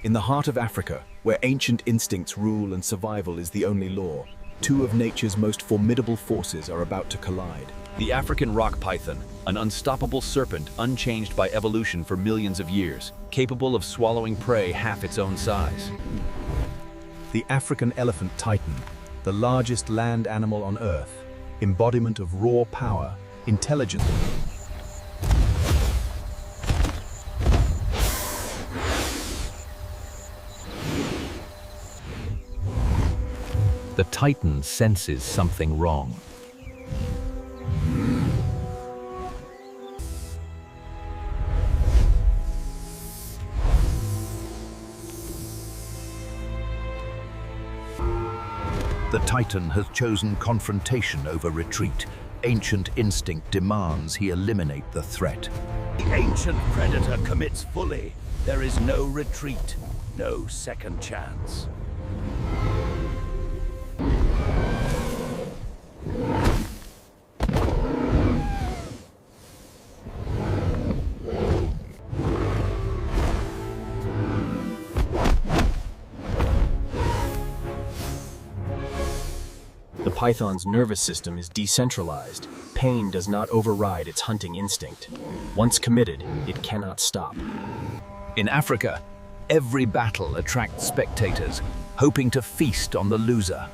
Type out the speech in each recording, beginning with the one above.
In the heart of Africa, where ancient instincts rule and survival is the only law, two of nature's most formidable forces are about to collide. The African rock python, an unstoppable serpent unchanged by evolution for millions of years, capable of swallowing prey half its own size. The African elephant titan, the largest land animal on Earth, embodiment of raw power, intelligence. The titan senses something wrong. The titan has chosen confrontation over retreat. Ancient instinct demands he eliminate the threat. The ancient predator commits fully. There is no retreat, no second chance. The python's nervous system is decentralized. Pain does not override its hunting instinct. Once committed, it cannot stop. In Africa, every battle attracts spectators, hoping to feast on the loser.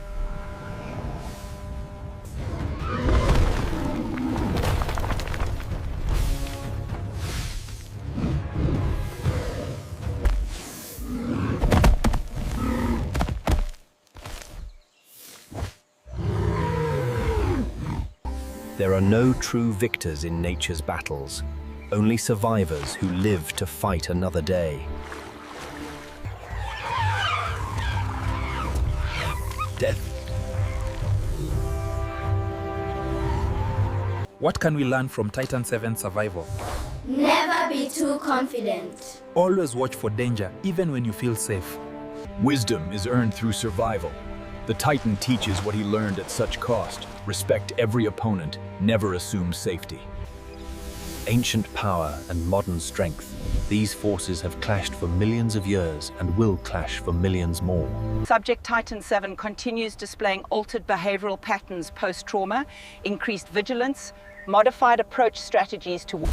There are no true victors in nature's battles, only survivors who live to fight another day. Death. What can we learn from Titan 7 survival? Never be too confident. Always watch for danger, even when you feel safe. Wisdom is earned through survival. The titan teaches what he learned at such cost. Respect every opponent, never assume safety. Ancient power and modern strength, these forces have clashed for millions of years and will clash for millions more. Subject Titan 7 continues displaying altered behavioral patterns post-trauma, increased vigilance, modified approach strategies to...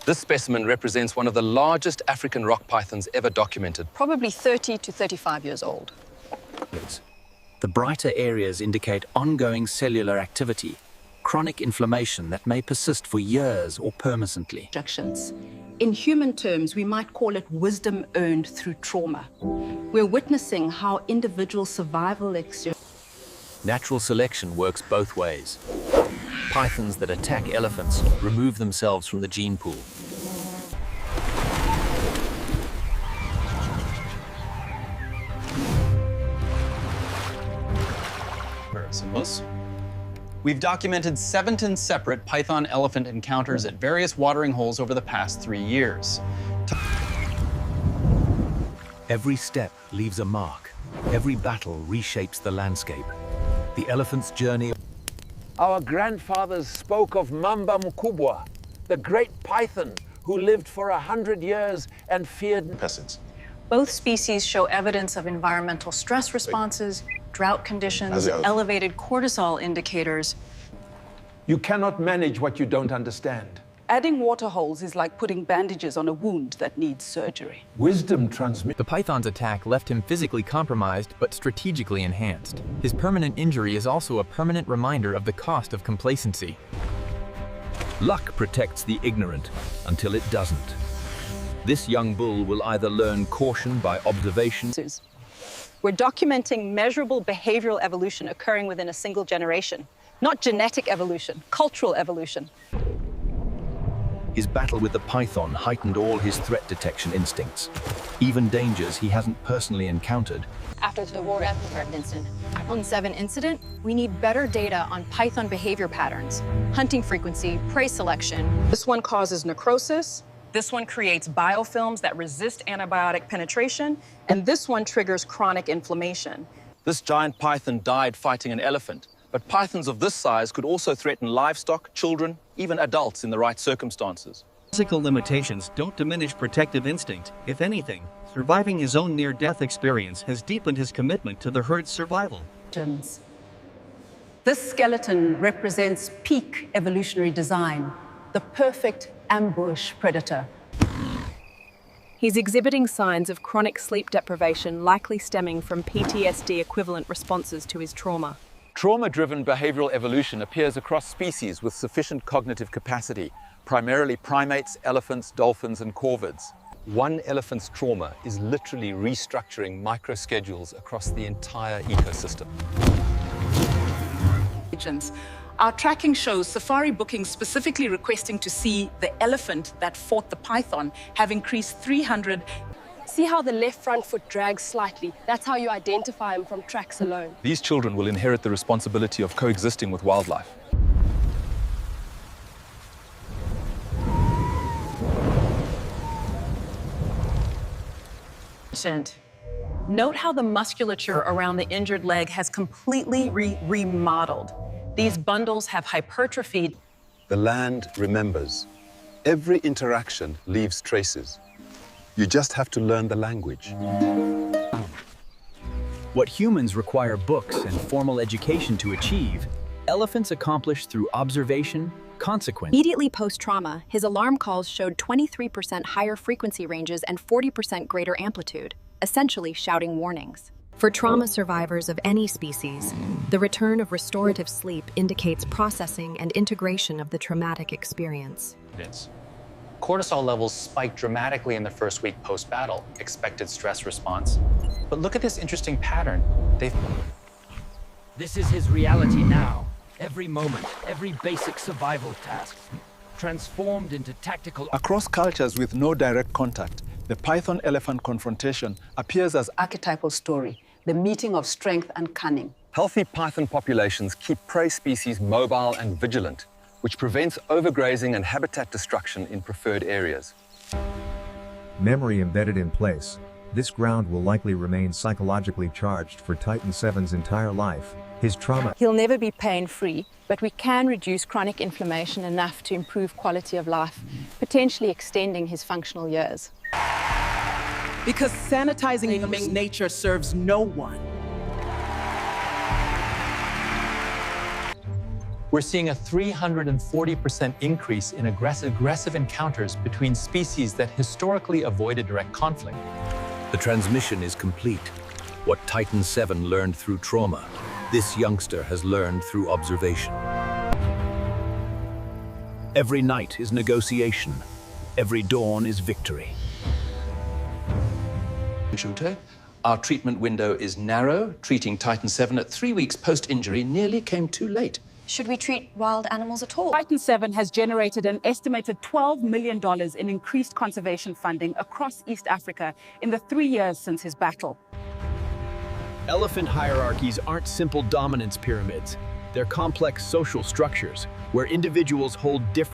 This specimen represents one of the largest African rock pythons ever documented. Probably 30 to 35 years old. The brighter areas indicate ongoing cellular activity, chronic inflammation that may persist for years or permanently. In human terms, we might call it wisdom earned through trauma. We're witnessing how individual survival Natural selection works both ways. Pythons that attack elephants remove themselves from the gene pool. We've documented 17 separate python-elephant encounters at various watering holes over the past 3 years. Every step leaves a mark. Every battle reshapes the landscape. The elephant's journey. Our grandfathers spoke of Mamba Mkubwa, the great python who lived for 100 years and feared pests. Both species show evidence of environmental stress responses, drought conditions, elevated cortisol indicators. You cannot manage what you don't understand. Adding water holes is like putting bandages on a wound that needs surgery. Wisdom transmits. The python's attack left him physically compromised but strategically enhanced. His permanent injury is also a permanent reminder of the cost of complacency. Luck protects the ignorant until it doesn't. This young bull will either learn caution by observation. We're documenting measurable behavioral evolution occurring within a single generation. Not genetic evolution, cultural evolution. His battle with the python heightened all his threat detection instincts, even dangers he hasn't personally encountered. After the war incident, on 7 incident, we need better data on python behavior patterns, hunting frequency, prey selection. This one causes necrosis. This one creates biofilms that resist antibiotic penetration. And this one triggers chronic inflammation. This giant python died fighting an elephant, But pythons of this size could also threaten livestock, children, even adults in the right circumstances. Physical limitations don't diminish protective instinct. If anything, surviving his own near-death experience has deepened his commitment to the herd's survival. This skeleton represents peak evolutionary design, the perfect ambush predator. He's exhibiting signs of chronic sleep deprivation, likely stemming from PTSD equivalent responses to his trauma. Trauma-driven behavioral evolution appears across species with sufficient cognitive capacity, primarily primates, elephants, dolphins, and corvids. One elephant's trauma is literally restructuring microschedules across the entire ecosystem. Our tracking shows safari bookings specifically requesting to see the elephant that fought the python have increased 300. See how the left front foot drags slightly? That's how you identify him from tracks alone. These children will inherit the responsibility of coexisting with wildlife. Note how the musculature around the injured leg has completely remodeled. These bundles have hypertrophied. The land remembers. Every interaction leaves traces. You just have to learn the language. What humans require books and formal education to achieve, elephants accomplish through observation, consequence. Immediately post-trauma, his alarm calls showed 23% higher frequency ranges and 40% greater amplitude, essentially shouting warnings. For trauma survivors of any species, the return of restorative sleep indicates processing and integration of the traumatic experience. Cortisol levels spike dramatically in the first week post-battle, expected stress response. But look at this interesting pattern. This is his reality now. Every moment, every basic survival task, transformed into tactical... Across cultures with no direct contact, the python-elephant confrontation appears as archetypal story, the meeting of strength and cunning. Healthy python populations keep prey species mobile and vigilant, which prevents overgrazing and habitat destruction in preferred areas. Memory embedded in place, this ground will likely remain psychologically charged for Titan VII's entire life. His trauma... He'll never be pain-free, but we can reduce chronic inflammation enough to improve quality of life, potentially extending his functional years. Because sanitizing nature serves no one. We're seeing a 340% increase in aggressive encounters between species that historically avoided direct conflict. The transmission is complete. What Titan VII learned through trauma, this youngster has learned through observation. Every night is negotiation. Every dawn is victory. Our treatment window is narrow. Treating Titan VII at 3 weeks post-injury nearly came too late. Should we treat wild animals at all? Titan VII has generated an estimated $12 million in increased conservation funding across East Africa in the 3 years since his battle. Elephant hierarchies aren't simple dominance pyramids. They're complex social structures where individuals hold different